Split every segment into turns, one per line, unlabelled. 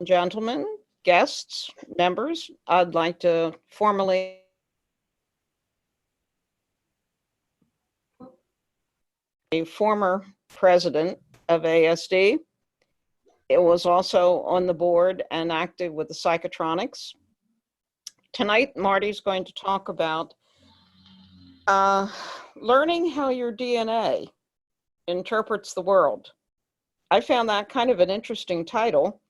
gentlemen, guests, members, I'd like to formally a former president of ASD. It was also on the board and active with the psychotronics. Tonight, Marty's going to talk about learning how your DNA interprets the world. I found that kind of an interesting title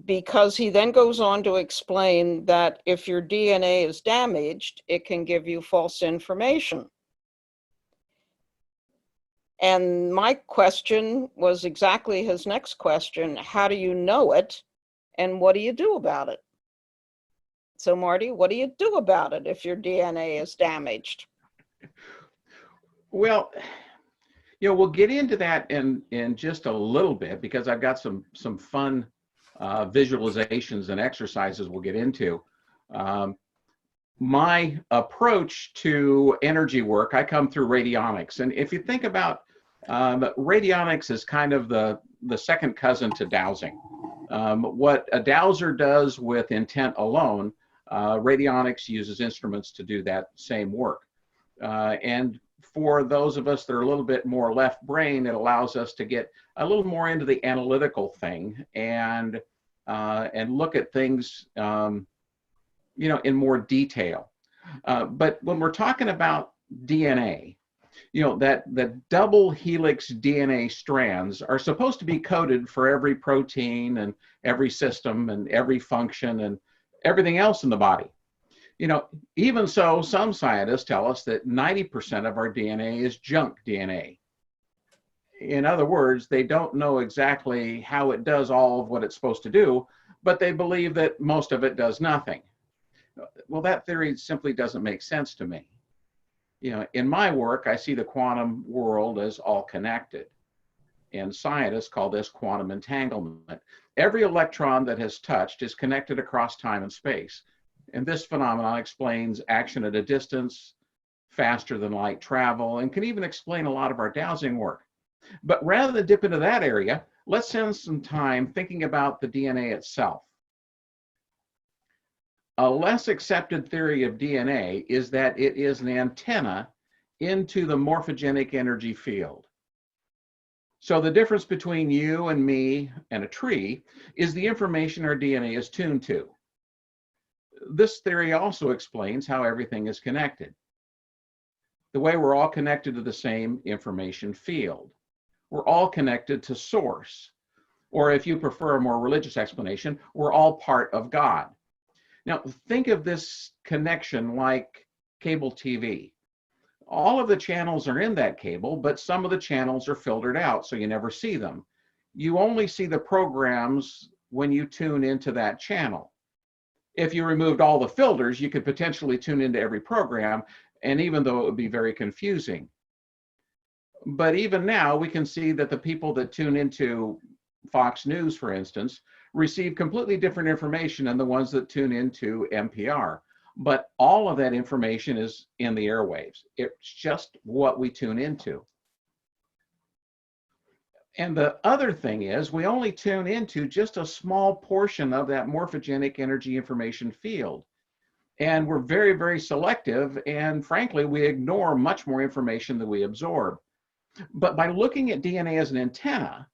because he then goes on to explain that if your DNA is damaged, it can give you false information. And my question was exactly his next question. How do you know it? And what do you do about it? So Marty, what do you do about it if your DNA is damaged?
Well, we'll get into that in just a little bit, because I've got some fun visualizations and exercises we'll get into. My approach to energy work, I come through radionics. And if you think about radionics is kind of the second cousin to dowsing. What a dowser does with intent alone, radionics uses instruments to do that same work. And for those of us that are a little bit more left brain, it allows us to get a little more into the analytical thing and look at things, in more detail. But when we're talking about DNA, that the double helix DNA strands are supposed to be coded for every protein and every system and every function and everything else in the body. Even so, some scientists tell us that 90% of our DNA is junk DNA. In other words, they don't know exactly how it does all of what it's supposed to do, but they believe that most of it does nothing. Well, that theory simply doesn't make sense to me. In my work, I see the quantum world as all connected. And scientists call this quantum entanglement. Every electron that has touched is connected across time and space. And this phenomenon explains action at a distance, faster than light travel, and can even explain a lot of our dowsing work. But rather than dip into that area, let's spend some time thinking about the DNA itself. A less accepted theory of DNA is that it is an antenna into the morphogenic energy field. So the difference between you and me and a tree is the information our DNA is tuned to. This theory also explains how everything is connected. The way we're all connected to the same information field. We're all connected to source. Or if you prefer a more religious explanation, we're all part of God. Now, think of this connection like cable TV. All of the channels are in that cable, but some of the channels are filtered out, so you never see them. You only see the programs when you tune into that channel. If you removed all the filters, you could potentially tune into every program, and even though it would be very confusing. But even now, we can see that the people that tune into Fox News, for instance, receive completely different information than the ones that tune into NPR. But all of that information is in the airwaves. It's just what we tune into. And the other thing is, we only tune into just a small portion of that morphogenic energy information field. And we're very, very selective. And frankly, we ignore much more information than we absorb. But by looking at DNA as an antenna,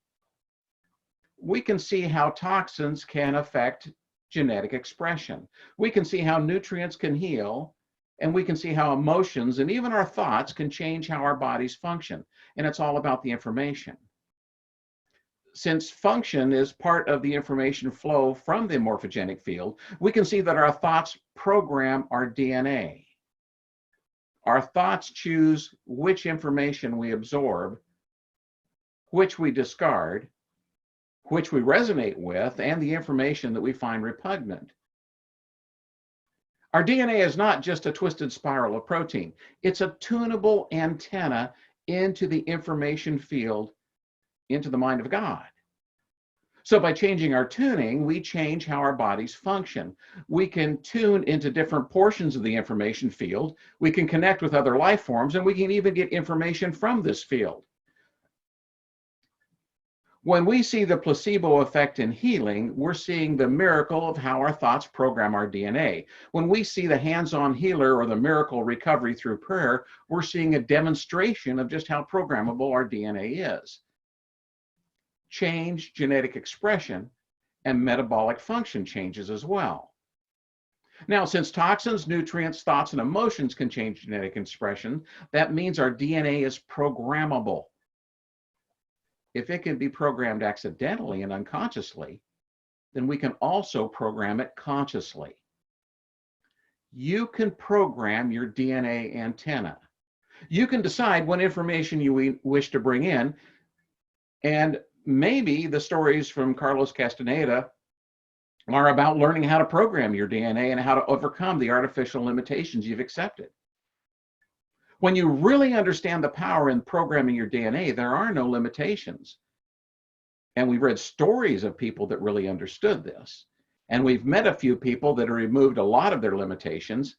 we can see how toxins can affect genetic expression. We can see how nutrients can heal, and we can see how emotions and even our thoughts can change how our bodies function. And it's all about the information. Since function is part of the information flow from the morphogenic field, we can see that our thoughts program our DNA. Our thoughts choose which information we absorb, which we discard, which we resonate with, and the information that we find repugnant. Our DNA is not just a twisted spiral of protein. It's a tunable antenna into the information field, into the mind of God. So by changing our tuning, we change how our bodies function. We can tune into different portions of the information field. We can connect with other life forms, and we can even get information from this field. When we see the placebo effect in healing, we're seeing the miracle of how our thoughts program our DNA. When we see the hands-on healer or the miracle recovery through prayer, we're seeing a demonstration of just how programmable our DNA is. Change genetic expression and metabolic function changes as well. Now, since toxins, nutrients, thoughts, and emotions can change genetic expression, that means our DNA is programmable. If it can be programmed accidentally and unconsciously, then we can also program it consciously. You can program your DNA antenna. You can decide what information you wish to bring in, and maybe the stories from Carlos Castaneda are about learning how to program your DNA and how to overcome the artificial limitations you've accepted. When you really understand the power in programming your DNA, there are no limitations. And we've read stories of people that really understood this. And we've met a few people that have removed a lot of their limitations,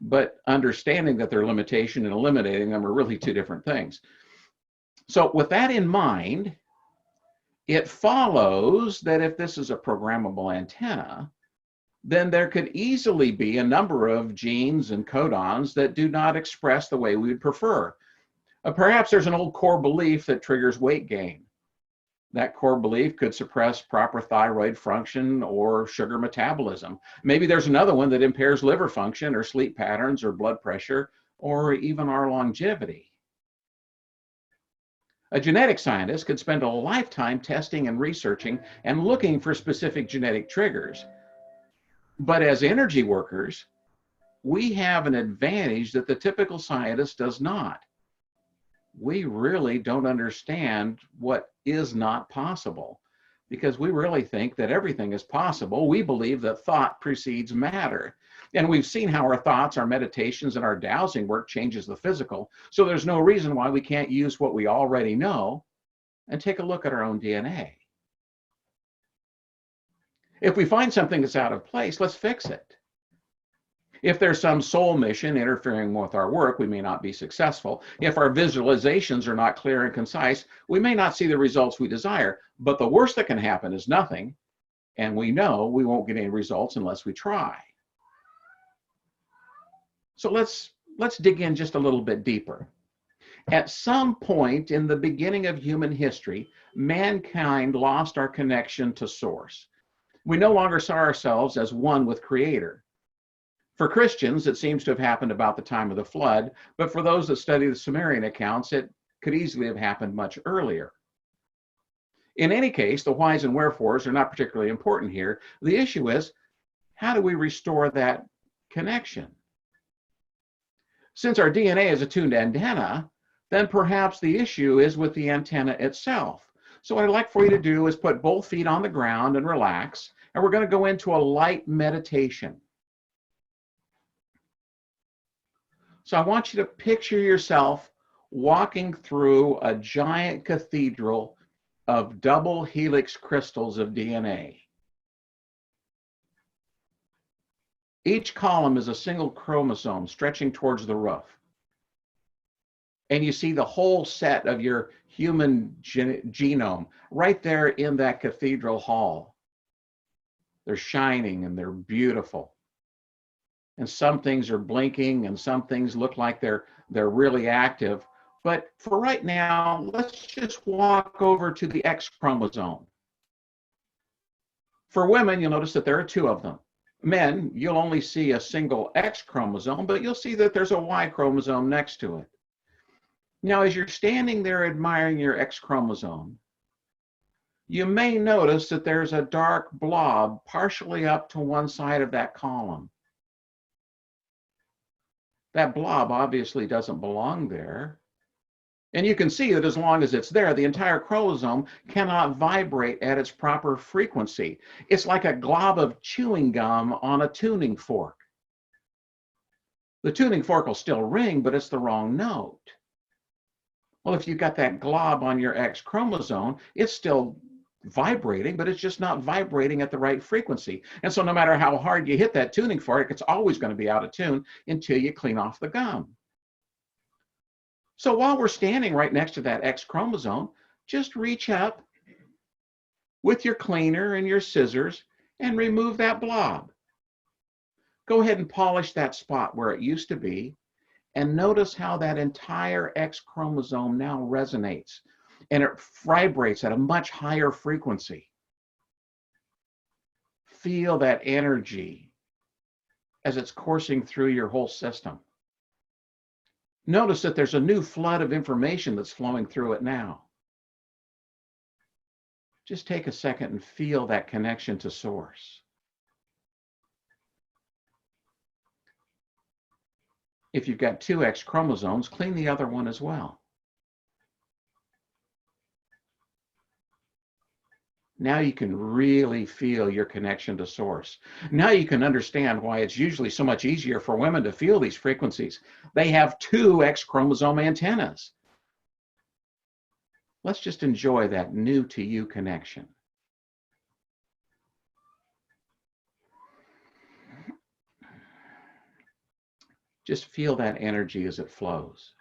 but understanding that their limitation and eliminating them are really two different things. So with that in mind, it follows that if this is a programmable antenna, then there could easily be a number of genes and codons that do not express the way we would prefer. Perhaps there's an old core belief that triggers weight gain. That core belief could suppress proper thyroid function or sugar metabolism. Maybe there's another one that impairs liver function or sleep patterns or blood pressure or even our longevity. A genetic scientist could spend a lifetime testing and researching and looking for specific genetic triggers. But as energy workers, we have an advantage that the typical scientist does not. We really don't understand what is not possible because we really think that everything is possible. We believe that thought precedes matter. And we've seen how our thoughts, our meditations, and our dowsing work changes the physical. So there's no reason why we can't use what we already know and take a look at our own DNA. If we find something that's out of place, let's fix it. If there's some soul mission interfering with our work, we may not be successful. If our visualizations are not clear and concise, we may not see the results we desire. But the worst that can happen is nothing. And we know we won't get any results unless we try. So let's dig in just a little bit deeper. At some point in the beginning of human history, mankind lost our connection to source. We no longer saw ourselves as one with Creator. For Christians, it seems to have happened about the time of the flood, but for those that study the Sumerian accounts, it could easily have happened much earlier. In any case, the whys and wherefores are not particularly important here. The issue is, how do we restore that connection? Since our DNA is a tuned antenna, then perhaps the issue is with the antenna itself. So what I'd like for you to do is put both feet on the ground and relax, and we're going to go into a light meditation. So I want you to picture yourself walking through a giant cathedral of double helix crystals of DNA. Each column is a single chromosome stretching towards the roof. And you see the whole set of your human genome right there in that cathedral hall. They're shining and they're beautiful. And some things are blinking and some things look like they're really active. But for right now, let's just walk over to the X chromosome. For women, you'll notice that there are two of them. Men, you'll only see a single X chromosome, but you'll see that there's a Y chromosome next to it. Now, as you're standing there admiring your X chromosome, you may notice that there's a dark blob partially up to one side of that column. That blob obviously doesn't belong there. And you can see that as long as it's there, the entire chromosome cannot vibrate at its proper frequency. It's like a glob of chewing gum on a tuning fork. The tuning fork will still ring, but it's the wrong note. Well, if you've got that glob on your X chromosome, it's still vibrating, but it's just not vibrating at the right frequency. And so no matter how hard you hit that tuning fork, it's always going to be out of tune until you clean off the gum. So while we're standing right next to that X chromosome, just reach up with your cleaner and your scissors and remove that blob. Go ahead and polish that spot where it used to be, and notice how that entire X chromosome now resonates and it vibrates at a much higher frequency. Feel that energy as it's coursing through your whole system. Notice that there's a new flood of information that's flowing through it now. Just take a second and feel that connection to source. If you've got two X chromosomes, clean the other one as well. Now you can really feel your connection to source. Now you can understand why it's usually so much easier for women to feel these frequencies. They have two X chromosome antennas. Let's just enjoy that new to you connection. Just feel that energy as it flows.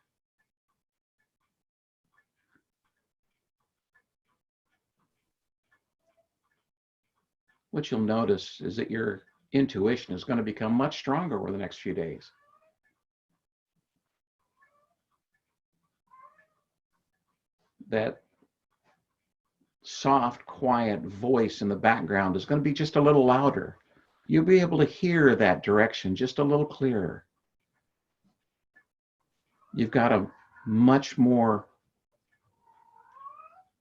What you'll notice is that your intuition is going to become much stronger over the next few days. That soft, quiet voice in the background is going to be just a little louder. You'll be able to hear that direction just a little clearer. You've got a much more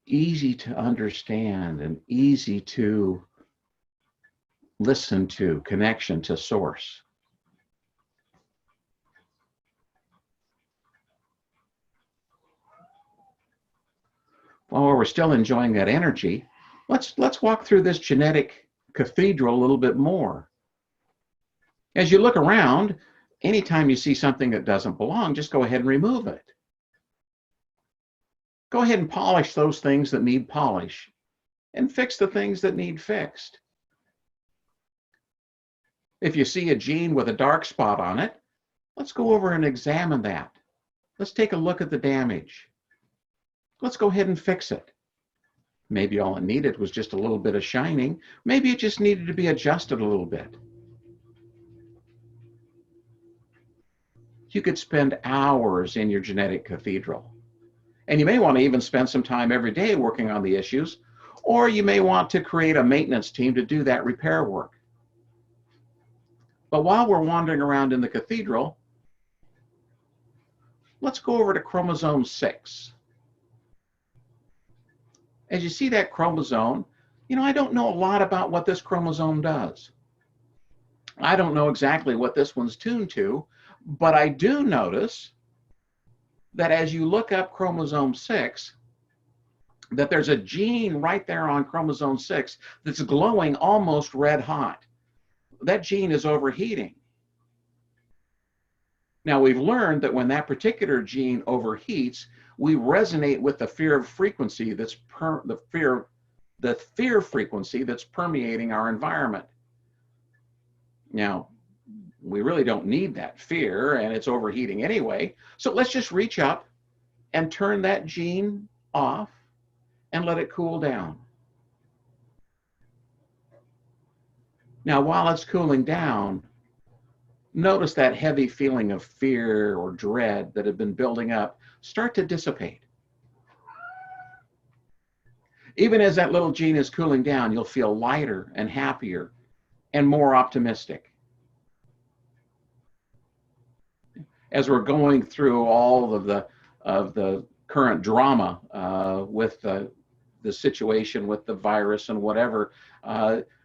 easy to understand and easy to listen to connection to source. While we're still enjoying that energy, let's walk through this genetic cathedral a little bit more. As you look around, anytime you see something that doesn't belong, just go ahead and remove it. Go ahead and polish those things that need polish and fix the things that need fixed. If you see a gene with a dark spot on it, let's go over and examine that. Let's take a look at the damage. Let's go ahead and fix it. Maybe all it needed was just a little bit of shining. Maybe it just needed to be adjusted a little bit. You could spend hours in your genetic cathedral. And you may want to even spend some time every day working on the issues, or you may want to create a maintenance team to do that repair work. But while we're wandering around in the cathedral, let's go over to chromosome 6. As you see that chromosome, I don't know a lot about what this chromosome does. I don't know exactly what this one's tuned to, but I do notice that as you look up chromosome 6, that there's a gene right there on chromosome 6 that's glowing almost red hot. That gene is overheating. Now we've learned that when that particular gene overheats, we resonate with the fear frequency that's the fear frequency that's permeating our environment. Now, we really don't need that fear, and it's overheating anyway. So let's just reach up and turn that gene off and let it cool down. Now, while it's cooling down, notice that heavy feeling of fear or dread that had been building up start to dissipate. Even as that little gene is cooling down, you'll feel lighter and happier and more optimistic. As we're going through all of the current drama with the situation with the virus and whatever,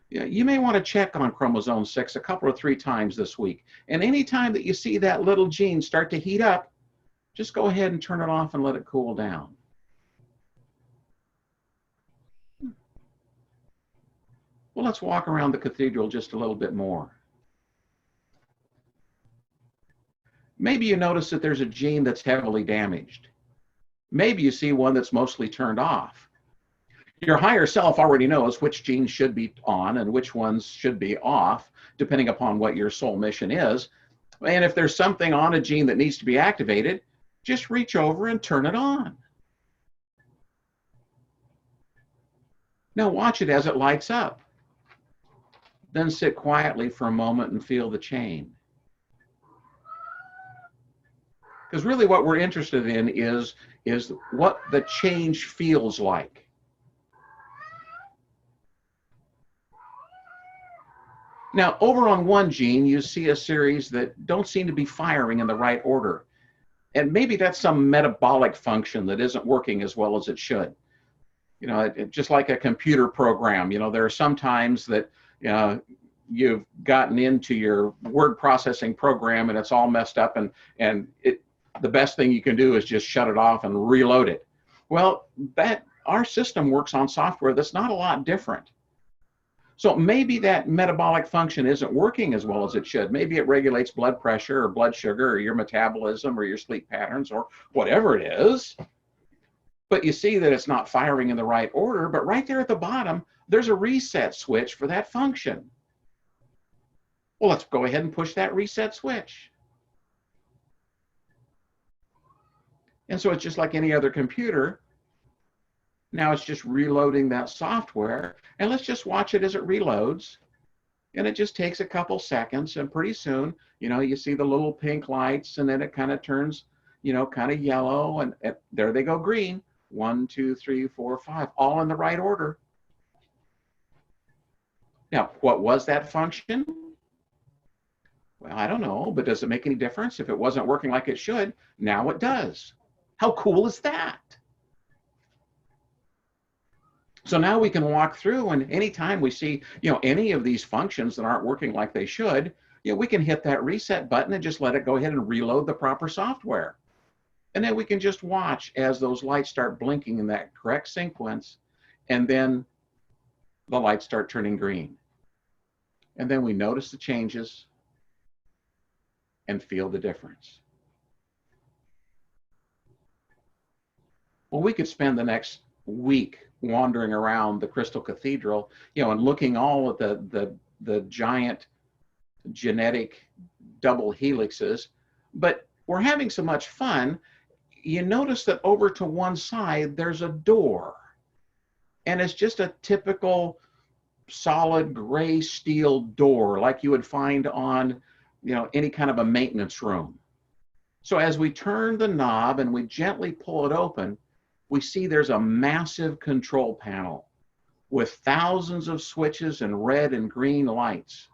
you may want to check on chromosome 6 a couple or 3 times this week. And anytime that you see that little gene start to heat up, just go ahead and turn it off and let it cool down. Well, let's walk around the cathedral just a little bit more. Maybe you notice that there's a gene that's heavily damaged. Maybe you see one that's mostly turned off. Your higher self already knows which genes should be on and which ones should be off, depending upon what your soul mission is. And if there's something on a gene that needs to be activated, just reach over and turn it on. Now watch it as it lights up. Then sit quietly for a moment and feel the change. Because really what we're interested in is what the change feels like. Now, over on one gene, you see a series that don't seem to be firing in the right order. And maybe that's some metabolic function that isn't working as well as it should. You know, just like a computer program, you know, there are some times that, you've gotten into your word processing program and it's all messed up, and the best thing you can do is just shut it off and reload it. Well, our system works on software that's not a lot different. So maybe that metabolic function isn't working as well as it should. Maybe it regulates blood pressure or blood sugar or your metabolism or your sleep patterns or whatever it is. But you see that it's not firing in the right order, but right there at the bottom, there's a reset switch for that function. Well, let's go ahead and push that reset switch. And so it's just like any other computer. Now it's just reloading that software, and let's just watch it as it reloads. And it just takes a couple seconds, and pretty soon, you see the little pink lights, and then it kind of turns, kind of yellow, and there they go green. 1, 2, 3, 4, 5, all in the right order. Now, what was that function? Well, I don't know, but does it make any difference? If it wasn't working like it should, now it does. How cool is that? So now we can walk through, and anytime we see, any of these functions that aren't working like they should, we can hit that reset button and just let it go ahead and reload the proper software. And then we can just watch as those lights start blinking in that correct sequence, and then the lights start turning green. And then we notice the changes and feel the difference. Well, we could spend the next week wandering around the Crystal Cathedral, and looking all at the giant genetic double helixes, but we're having so much fun. You notice that over to one side, there's a door, and it's just a typical solid gray steel door like you would find on, any kind of a maintenance room. So as we turn the knob and we gently pull it open, we see there's a massive control panel with thousands of switches and red and green lights.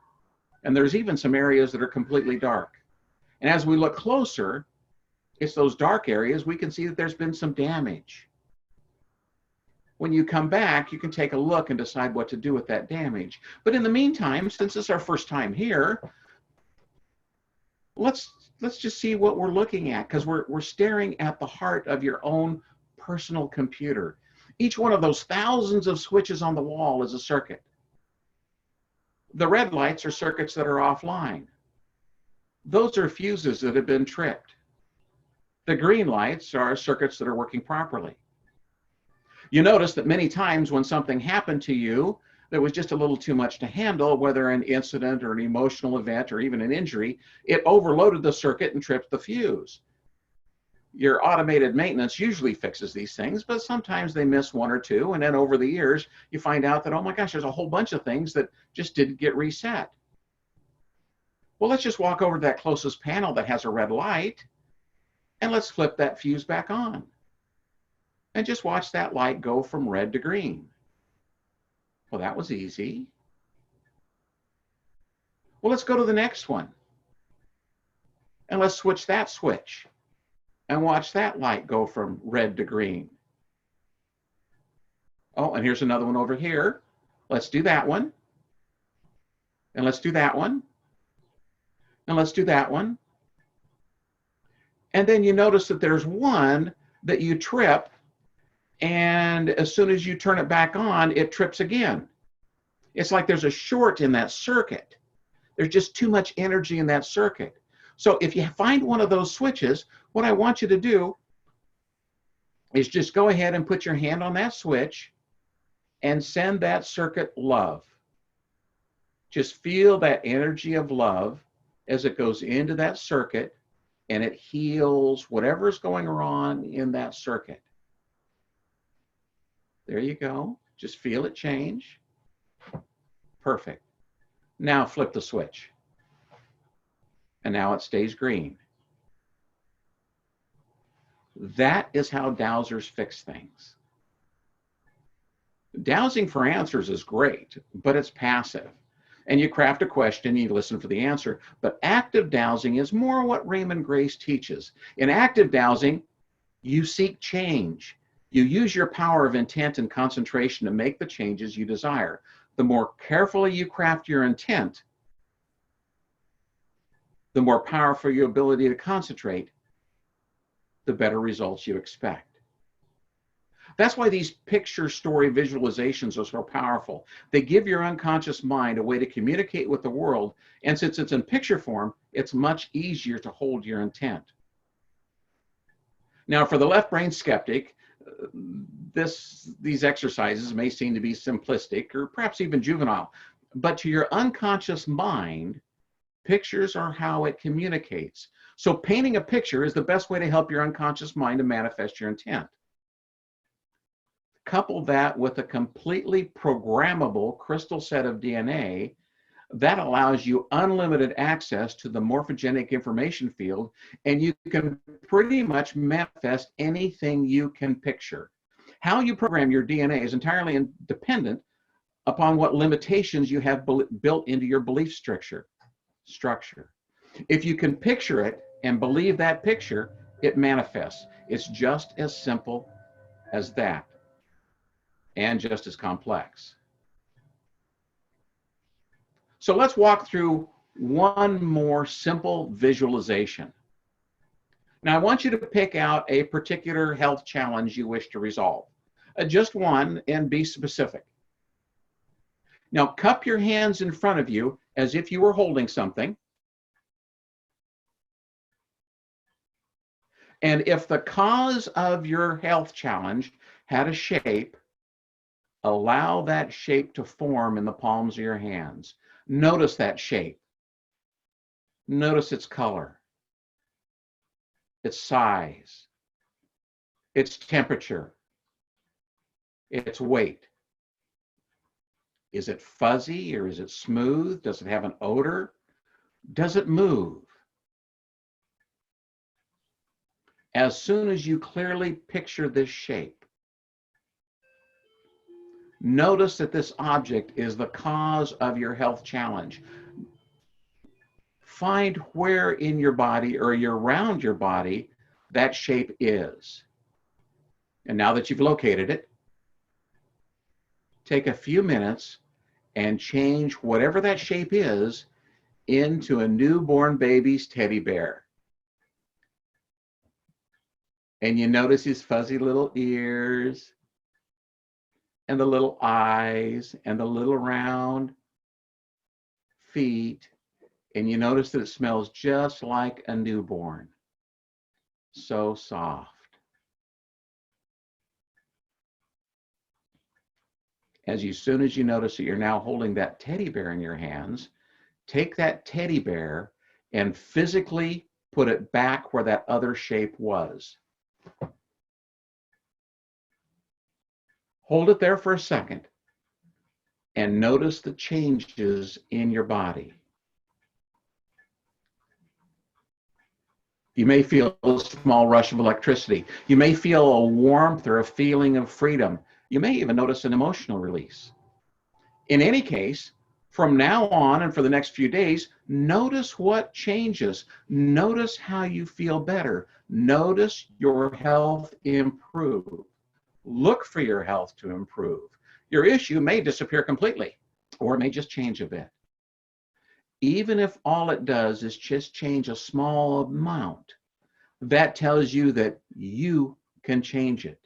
And there's even some areas that are completely dark. And as we look closer, it's those dark areas, we can see that there's been some damage. When you come back, you can take a look and decide what to do with that damage. But in the meantime, since it's our first time here, let's just see what we're looking at, because we're staring at the heart of your own personal computer. Each one of those thousands of switches on the wall is a circuit. The red lights are circuits that are offline. Those are fuses that have been tripped. The green lights are circuits that are working properly. You notice that many times when something happened to you that was just a little too much to handle, whether an incident or an emotional event or even an injury, it overloaded the circuit and tripped the fuse. Your automated maintenance usually fixes these things, but sometimes they miss one or two, and then over the years, you find out that, oh my gosh, there's a whole bunch of things that just didn't get reset. Well, let's just walk over to that closest panel that has a red light, and let's flip that fuse back on. And just watch that light go from red to green. Well, that was easy. Well, let's go to the next one. And let's switch that switch. And watch that light go from red to green. Oh, and here's another one over here. Let's do that one. And let's do that one. And let's do that one. And then you notice that there's one that you trip, and as soon as you turn it back on, it trips again. It's like there's a short in that circuit. There's just too much energy in that circuit. So if you find one of those switches, what I want you to do is just go ahead and put your hand on that switch and send that circuit love. Just feel that energy of love as it goes into that circuit, and it heals whatever's going on in that circuit. There you go. Just feel it change. Perfect. Now flip the switch. And now it stays green. That is how dowsers fix things. Dowsing for answers is great, but it's passive. And you craft a question, you listen for the answer. But active dowsing is more what Raymond Grace teaches. In active dowsing, you seek change. You use your power of intent and concentration to make the changes you desire. The more carefully you craft your intent, the more powerful your ability to concentrate, the better results you expect. That's why these picture story visualizations are so powerful. They give your unconscious mind a way to communicate with the world, and since it's in picture form, it's much easier to hold your intent. Now, for the left brain skeptic, these exercises may seem to be simplistic or perhaps even juvenile, but to your unconscious mind, pictures are how it communicates. So painting a picture is the best way to help your unconscious mind to manifest your intent. Couple that with a completely programmable crystal set of DNA that allows you unlimited access to the morphogenic information field, and you can pretty much manifest anything you can picture. How you program your DNA is entirely dependent upon what limitations you have built into your belief structure. If you can picture it and believe that picture, it manifests. It's just as simple as that, and just as complex. So let's walk through one more simple visualization. Now I want you to pick out a particular health challenge you wish to resolve. Just one, and be specific. Now cup your hands in front of you as if you were holding something. And if the cause of your health challenge had a shape, allow that shape to form in the palms of your hands. Notice that shape. Notice its color, its size, its temperature, its weight. Is it fuzzy or is it smooth? Does it have an odor? Does it move? As soon as you clearly picture this shape, notice that this object is the cause of your health challenge. Find where in your body or around your body that shape is. And now that you've located it, take a few minutes and change whatever that shape is into a newborn baby's teddy bear. And you notice his fuzzy little ears and the little eyes and the little round feet. And you notice that it smells just like a newborn. So soft. As soon as you notice that you're now holding that teddy bear in your hands, take that teddy bear and physically put it back where that other shape was. Hold it there for a second and notice the changes in your body. You may feel a small rush of electricity. You may feel a warmth or a feeling of freedom. You may even notice an emotional release. In any case, from now on and for the next few days, notice what changes. Notice how you feel better. Notice your health improve. Look for your health to improve. Your issue may disappear completely, or it may just change a bit. Even if all it does is just change a small amount, that tells you that you can change it.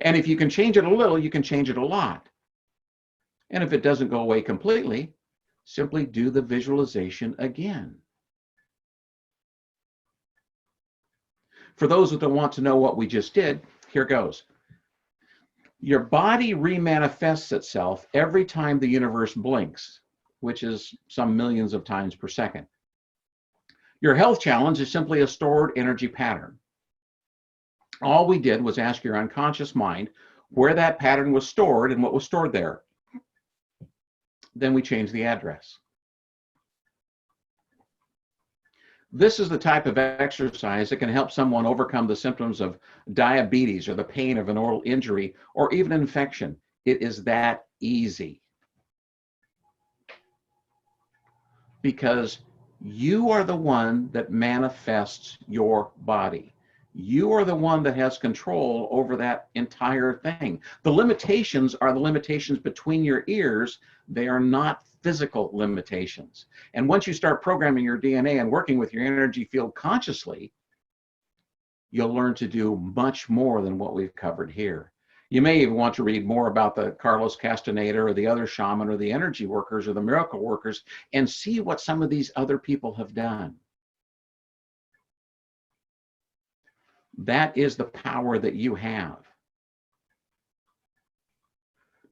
And if you can change it a little, you can change it a lot. And if it doesn't go away completely, simply do the visualization again. For those that want to know what we just did, here goes. Your body remanifests itself every time the universe blinks, which is some millions of times per second. Your health challenge is simply a stored energy pattern. All we did was ask your unconscious mind, where that pattern was stored and what was stored there. Then we change the address. This is the type of exercise that can help someone overcome the symptoms of diabetes or the pain of an oral injury or even infection. It is that easy. Because you are the one that manifests your body. You are the one that has control over that entire thing. The limitations are the limitations between your ears. They are not physical limitations. And once you start programming your DNA and working with your energy field consciously, you'll learn to do much more than what we've covered here. You may even want to read more about the Carlos Castaneda or the other shaman or the energy workers or the miracle workers and see what some of these other people have done. That is the power that you have.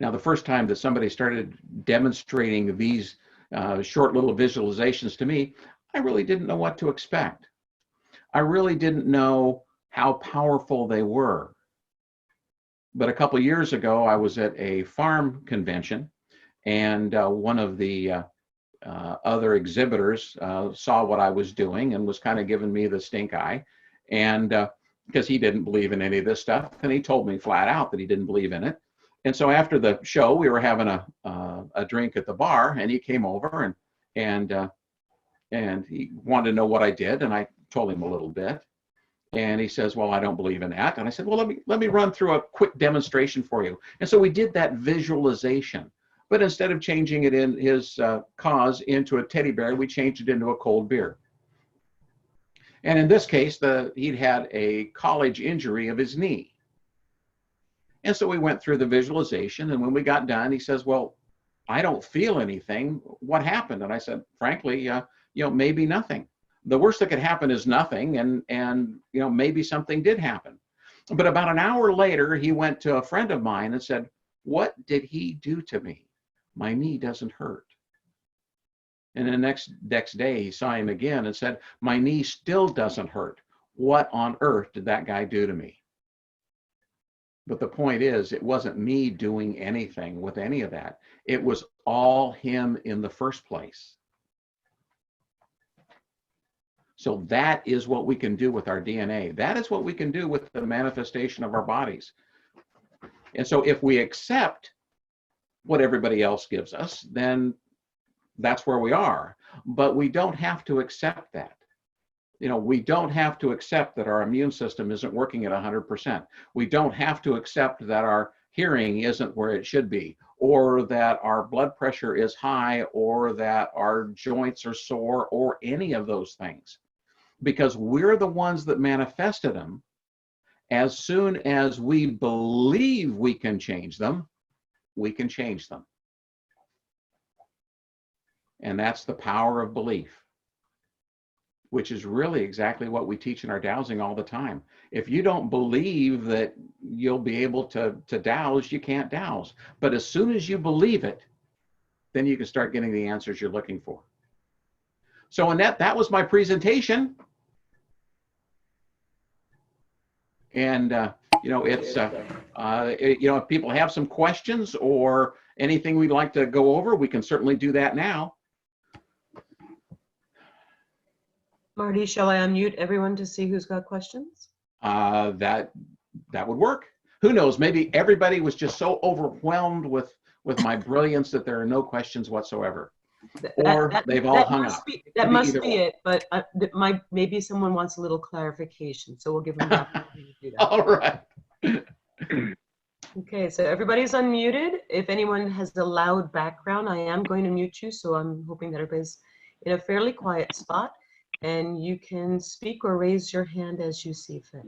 Now, the first time that somebody started demonstrating these short little visualizations to me, I really didn't know what to expect. I really didn't know how powerful they were. But a couple years ago, I was at a farm convention, and one of the other exhibitors saw what I was doing and was kind of giving me the stink eye, and because he didn't believe in any of this stuff, and he told me flat out that he didn't believe in it. And so after the show, we were having a drink at the bar, and he came over and he wanted to know what I did, and I told him a little bit. And he says, well, I don't believe in that. And I said, well, let me run through a quick demonstration for you. And so we did that visualization. But instead of changing it in his cause into a teddy bear, we changed it into a cold beer. And in this case, he'd had a college injury of his knee. And so we went through the visualization. And when we got done, he says, well, I don't feel anything. What happened? And I said, frankly, maybe nothing. The worst that could happen is nothing, and maybe something did happen. But about an hour later, he went to a friend of mine and said, what did he do to me? My knee doesn't hurt. And the next day, he saw him again and said, my knee still doesn't hurt. What on earth did that guy do to me? But the point is, it wasn't me doing anything with any of that. It was all him in the first place. So that is what we can do with our DNA. That is what we can do with the manifestation of our bodies. And so if we accept what everybody else gives us, then that's where we are. But we don't have to accept that. We don't have to accept that our immune system isn't working at 100%. We don't have to accept that our hearing isn't where it should be, or that our blood pressure is high, or that our joints are sore, or any of those things. Because we're the ones that manifested them. As soon as we believe we can change them, we can change them. And that's the power of belief, which is really exactly what we teach in our dowsing all the time. If you don't believe that you'll be able to dowse, you can't dowse. But as soon as you believe it, then you can start getting the answers you're looking for. So Annette, that was my presentation. And if people have some questions or anything we'd like to go over, we can certainly do that now.
Marty, shall I unmute everyone to see who's got questions?
That would work. Who knows? Maybe everybody was just so overwhelmed with my brilliance that there are no questions whatsoever. Or they've all hung up.
That must be it, but maybe someone wants a little clarification, so we'll give them that. Do that.
All right.
Okay, so everybody's unmuted. If anyone has a loud background, I am going to mute you, so I'm hoping that everybody's in a fairly quiet spot, and you can speak or raise your hand as you see fit.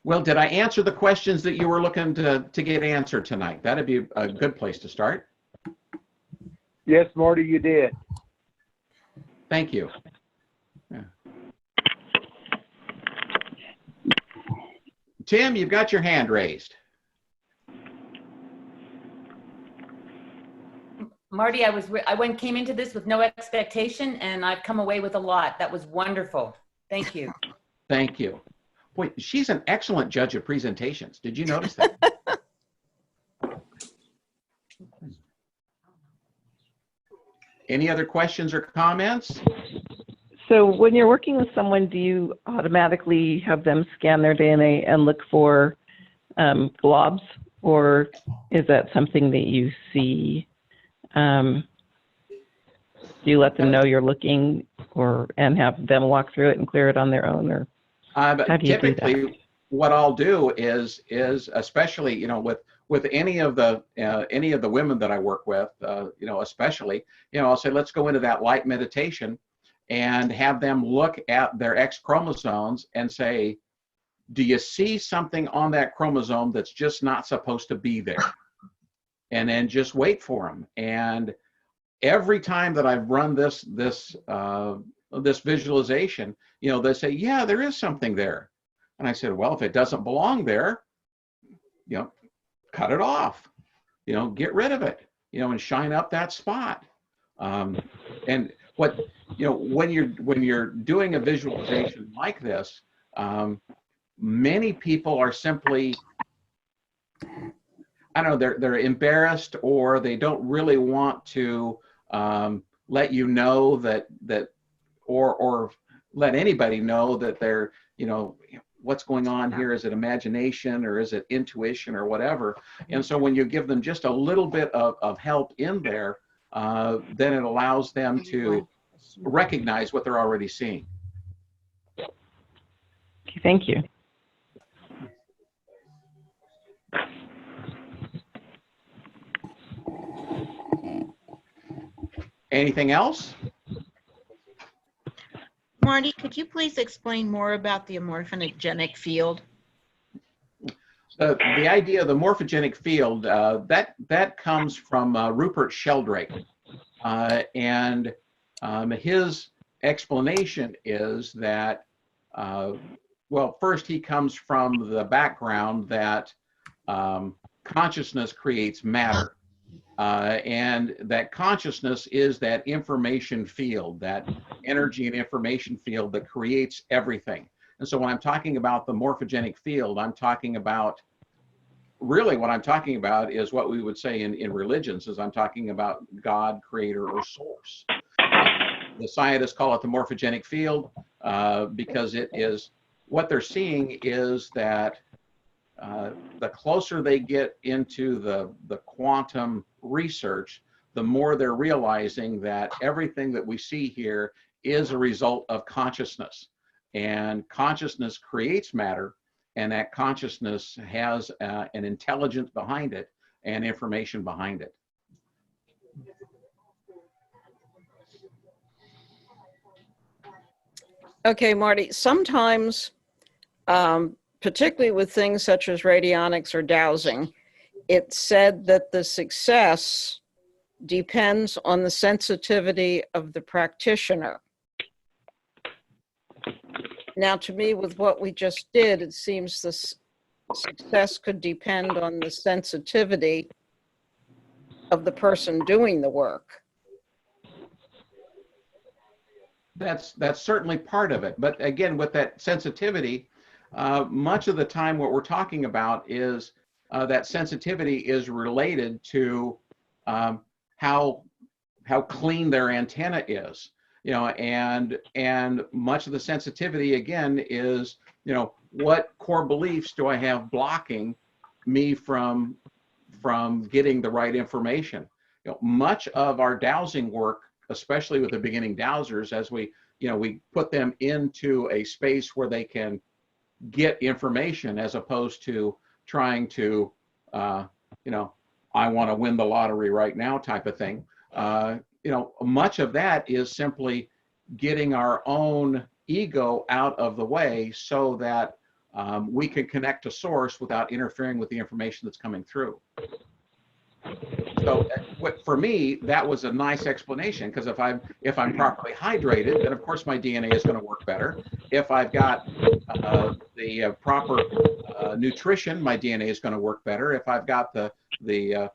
Well, did I answer the questions that you were looking to get answered tonight? That'd be a good place to start.
Yes, Marty, you did.
Thank you. Yeah. Tim, you've got your hand raised.
Marty, I came into this with no expectation, and I've come away with a lot. That was wonderful. Thank you.
Thank you. Boy, she's an excellent judge of presentations. Did you notice that? Any other questions or comments?
So when you're working with someone, do you automatically have them scan their DNA and look for globs, or is that something that you see? Do you let them know you're looking, and have them walk through it and clear it on their own, or how do you do that?
Typically, what I'll do is especially, you know, with any of the women that I work with, you know, especially, you know, I'll say, let's go into that light meditation and have them look at their X chromosomes and say, do you see something on that chromosome that's just not supposed to be there? And then just wait for them. And every time that I've run this visualization, you know, they say, yeah, there is something there. And I said, well, if it doesn't belong there, you know, cut it off, you know, get rid of it, you know, and shine up that spot. And what, you know, when you're doing a visualization like this, many people are simply, I don't know, they're embarrassed, or they don't really want to let you know that or let anybody know that they're, you know, what's going on here. Is it imagination, or is it intuition, or whatever? And so when you give them just a little bit of help in there, then it allows them to recognize what they're already seeing.
Okay, thank you.
Anything else?
Marty, could you please explain more about the morphogenic field?
The idea of the morphogenic field, that comes from Rupert Sheldrake. And his explanation is that, well, first he comes from the background that consciousness creates matter. And that consciousness is that information field, that energy and information field that creates everything. And so when I'm talking about the morphogenic field, I'm talking about, really what I'm talking about is what we would say in religions, is I'm talking about God, creator, or source. The scientists call it the morphogenic field because it is, what they're seeing is that the closer they get into the quantum research, the more they're realizing that everything that we see here is a result of consciousness. And consciousness creates matter, and that consciousness has an intelligence behind it and information behind it.
Okay, Marty, sometimes, particularly with things such as radionics or dowsing, it's said that the success depends on the sensitivity of the practitioner. Now, to me, with what we just did, it seems the success could depend on the sensitivity of the person doing the work.
That's certainly part of it. But again, with that sensitivity, much of the time what we're talking about is that sensitivity is related to how clean their antenna is, you know, and much of the sensitivity again is, you know, what core beliefs do I have blocking me from getting the right information? You know, much of our dowsing work, especially with the beginning dowsers, as we put them into a space where they can get information, as opposed to trying to, you know, I want to win the lottery right now type of thing. You know, much of that is simply getting our own ego out of the way so that we can connect to source without interfering with the information that's coming through. So for me, that was a nice explanation, because if I'm properly hydrated, then of course my DNA is going to work better. If I've got the proper nutrition, my DNA is going to work better. If I've got the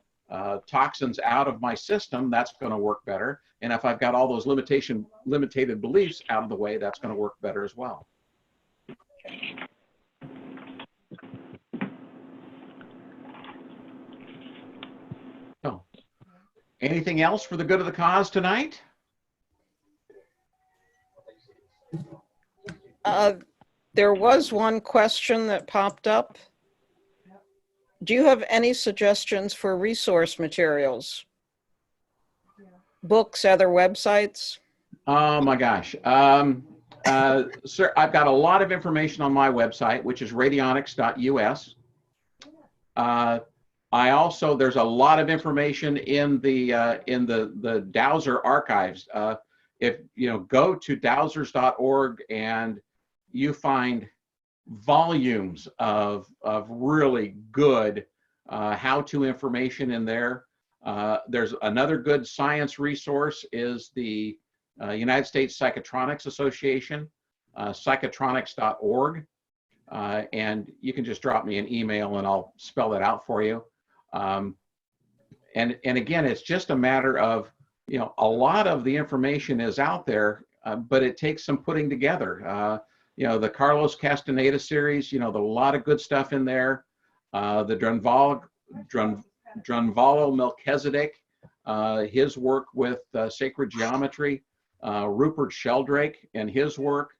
toxins out of my system, that's going to work better. And if I've got all those limited beliefs out of the way, that's going to work better as well. Anything else for the good of the cause tonight?
There was one question that popped up. Do you have any suggestions for resource materials? Books, other websites?
Oh my gosh. Sir, I've got a lot of information on my website, which is radionics.us. I also, there's a lot of information in the Dowser archives. If you go to dowsers.org and you find volumes of really good how-to information in there. There's another good science resource is the United States Psychotronics Association, psychotronics.org. And you can just drop me an email and I'll spell that out for you. And again, it's just a matter of, a lot of the information is out there, but it takes some putting together. The Carlos Castaneda series, there's a lot of good stuff in there. The Drunvalo Melchizedek, his work with sacred geometry, Rupert Sheldrake and his work,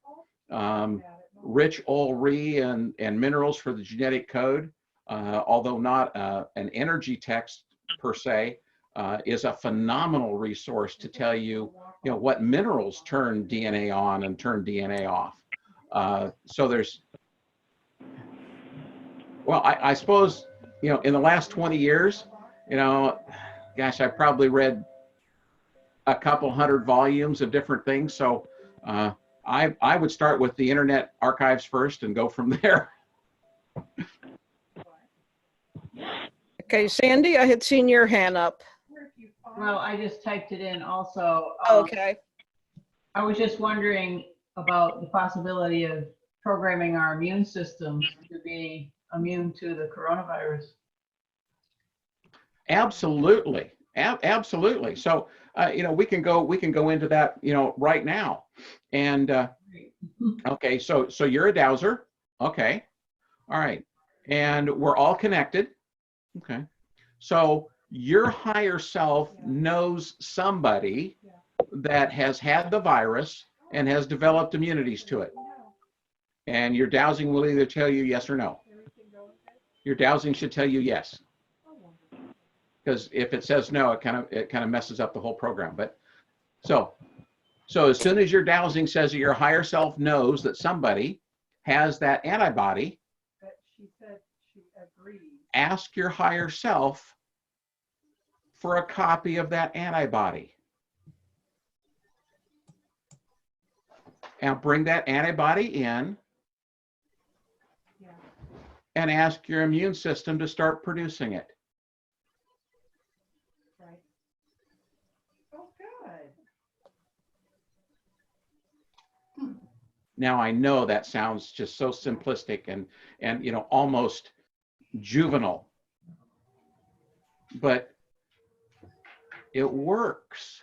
Rich Ulrey and Minerals for the Genetic Code, although not an energy text per se, is a phenomenal resource to tell you, what minerals turn DNA on and turn DNA off. So there's, well, I suppose, in the last 20 years, gosh, I probably read a couple hundred volumes of different things. So I would start with the Internet Archives first and go from there.
Okay, Sandy, I had seen your hand up.
Well, I just typed it in also.
Okay.
I was just wondering about the possibility of programming our immune systems to be immune to the coronavirus.
Absolutely. Absolutely. So, we can go into that, right now. And, okay, so you're a dowser. Okay. All right. And we're all connected. Okay. So your higher self knows somebody that has had the virus and has developed immunities to it. And your dowsing will either tell you yes or no. Your dowsing should tell you yes. Because if it says no, it kind of messes up the whole program. But so as soon as your dowsing says that your higher self knows that somebody has that antibody,
but she said she agreed.
Ask your higher self for a copy of that antibody. And bring that antibody in and ask your immune system to start producing it.
Right. Oh, good.
Now I know that sounds just so simplistic and almost juvenile, but it works.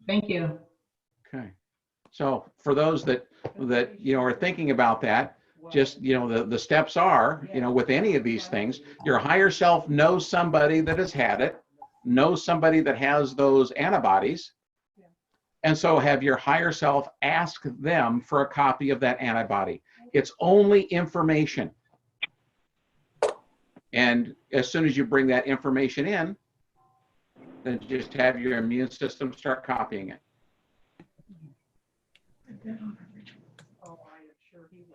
Thank you.
Okay. So for those that are thinking about that, just the steps are, with any of these things, your higher self knows somebody that has had it, knows somebody that has those antibodies, and so have your higher self ask them for a copy of that antibody. It's only information. And as soon as you bring that information in, then just have your immune system start copying it.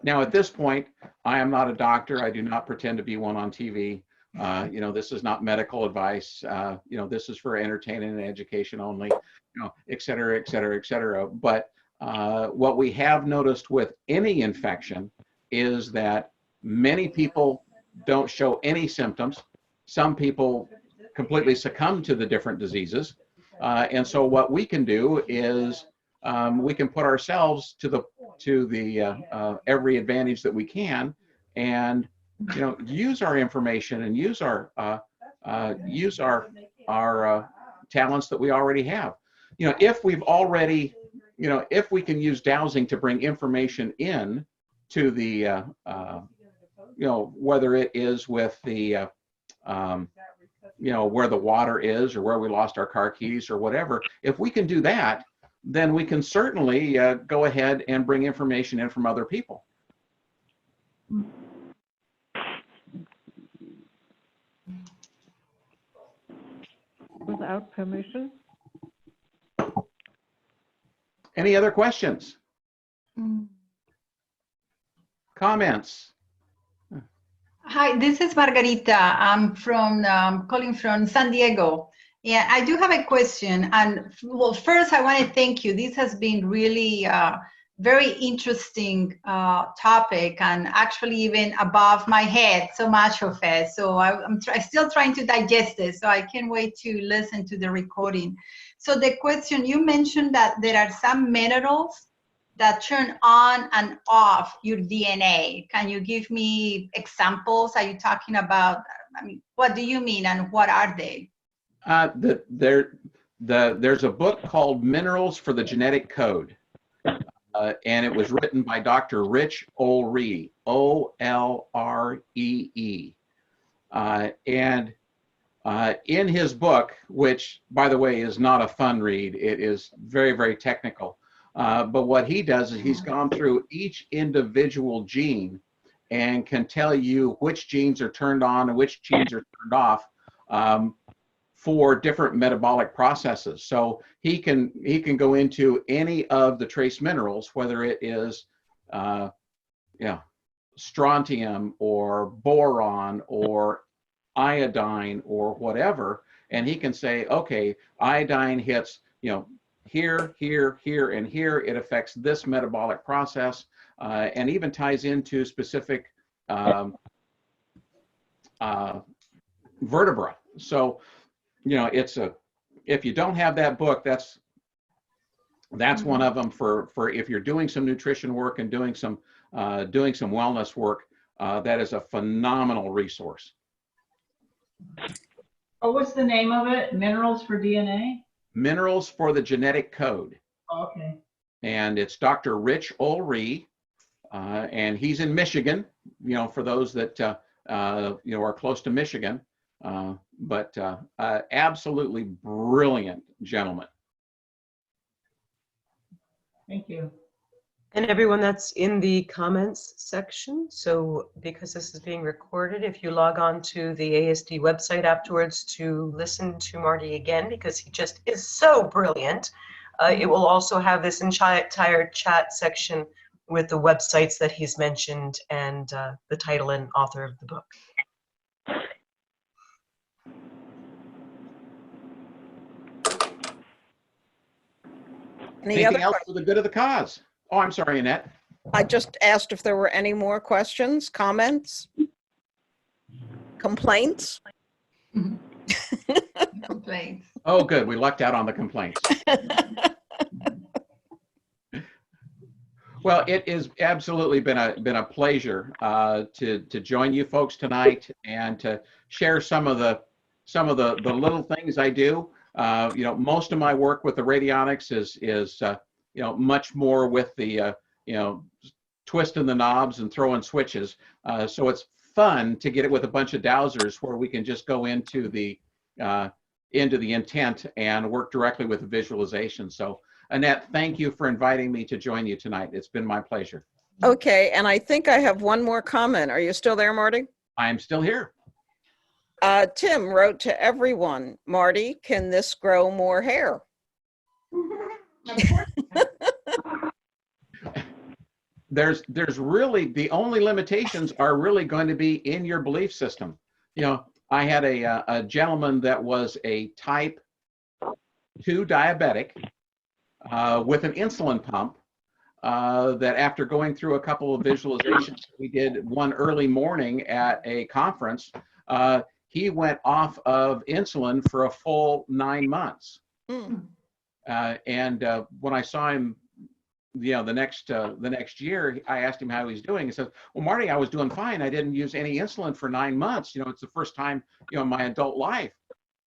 Now, at this point, I am not a doctor. I do not pretend to be one on TV. This is not medical advice. This is for entertainment and education only, et cetera, et cetera, et cetera. But what we have noticed with any infection is that many people don't show any symptoms. Some people completely succumb to the different diseases. And so what we can do is we can put ourselves to the every advantage that we can, and use our information and use our talents that we already have. If we've already, if we can use dowsing to bring information in to the whether it is with the, where the water is or where we lost our car keys or whatever, if we can do that, then we can certainly go ahead and bring information in from other people.
Without permission?
Any other questions? Comments?
Hi, this is Margarita. I'm calling from San Diego. Yeah, I do have a question. And well, first I want to thank you. This has been really very interesting topic, and actually even above my head, so much of it. So I'm still trying to digest it. So I can't wait to listen to the recording. So the question, you mentioned that there are some minerals that turn on and off your DNA. Can you give me examples? Are you talking about, I mean, what do you mean and what are they?
There's a book called Minerals for the Genetic Code. And it was written by Dr. Rich Olree, O-L-R-E-E. And in his book, which, by the way, is not a fun read, it is very, very technical. But what he does is he's gone through each individual gene and can tell you which genes are turned on and which genes are turned off for different metabolic processes. So he can go into any of the trace minerals, whether it is strontium or boron or iodine or whatever, and he can say, okay, iodine hits here, here, here, and here. It affects this metabolic process, and even ties into specific vertebra. So if you don't have that book, that's one of them for if you're doing some nutrition work and doing some wellness work. That is a phenomenal resource.
Oh, what's the name of it? Minerals for DNA?
Minerals for the Genetic Code.
Okay.
And it's Dr. Rich Olree, and he's in Michigan. For those that are close to Michigan. But absolutely brilliant gentleman.
Thank you.
And everyone that's in the comments section. So because this is being recorded, if you log on to the ASD website afterwards to listen to Marty again, because he just is so brilliant, it will also have this entire chat section with the websites that he's mentioned and the title and author of the book.
Anything else for the good of the cause? Oh, I'm sorry, Annette.
I just asked if there were any more questions, comments, complaints.
Complaints.
Oh, good. We lucked out on the complaints. Well, it has absolutely been a pleasure to join you folks tonight and to share some of the little things I do. Most of my work with the radionics is much more with the twisting the knobs and throwing switches. So it's fun to get it with a bunch of dowsers where we can just go into the intent and work directly with the visualization. So Annette, thank you for inviting me to join you tonight. It's been my pleasure.
Okay, and I think I have one more comment. Are you still there, Marty?
I'm still here.
Tim wrote to everyone, Marty, can this grow more hair?
There's really, the only limitations are really going to be in your belief system. I had a gentleman that was a type 2 diabetic with an insulin pump that after going through a couple of visualizations, we did one early morning at a conference, he went off of insulin for a full 9 months. And when I saw him, the next year, I asked him how he's doing. He says, "Well, Marty, I was doing fine. I didn't use any insulin for 9 months. It's the first time, in my adult life."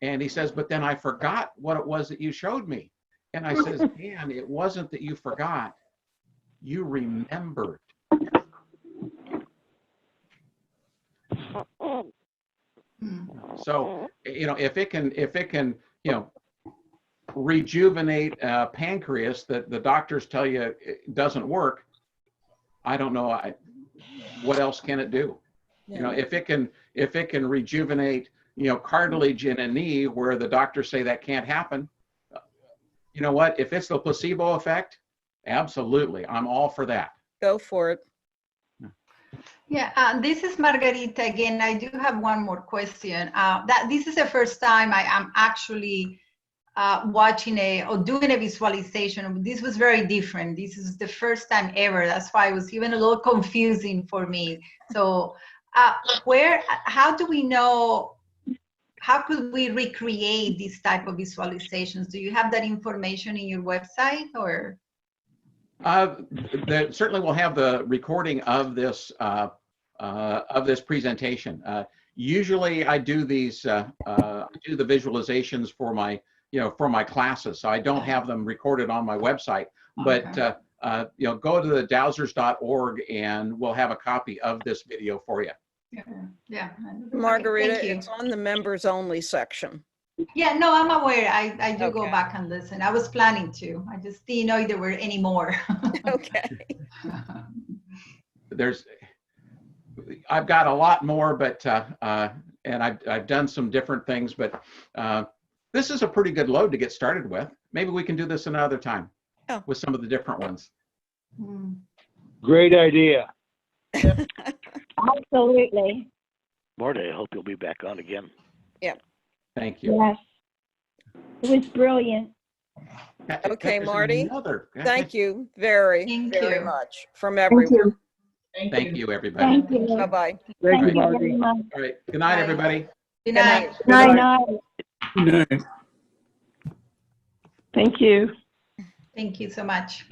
And he says, "But then I forgot what it was that you showed me." And I says, "Man, it wasn't that you forgot. You remembered." So, if it can, rejuvenate pancreas that the doctors tell you it doesn't work, I don't know. What else can it do? If it can rejuvenate, cartilage in a knee where the doctors say that can't happen, you know what? If it's the placebo effect, absolutely, I'm all for that.
Go for it.
Yeah, this is Margarita again. I do have one more question. This is the first time I am actually watching or doing a visualization. This was very different. This is the first time ever. That's why it was even a little confusing for me. So how do we know, how could we recreate this type of visualizations? Do you have that information in your website, or?
Certainly we'll have the recording of this presentation. Usually I do these, do the visualizations for my, for my classes. So I don't have them recorded on my website, but, go to the dowsers.org and we'll have a copy of this video for you.
Yeah.
Margarita,
Thank you.
it's on the members only section.
Yeah, no, I'm aware. I do go
Okay.
back and listen. I was planning to. I just didn't know if there were any more.
Okay.
I've got a lot more, but and I've done some different things, but this is a pretty good load to get started with. Maybe we can do this another time with some of the different ones.
Great idea.
Absolutely.
Marty, I hope you'll be back on again.
Yeah.
Thank you.
Yes. It was brilliant.
Okay, Marty. Thank you very
you.
much from everyone.
Thank you, everybody.
Thank you.
Bye-bye.
Thank you,
very
Marty.
much.
All right. Good night, everybody.
Good night.
Night, night.
Thank you.
Thank you so much.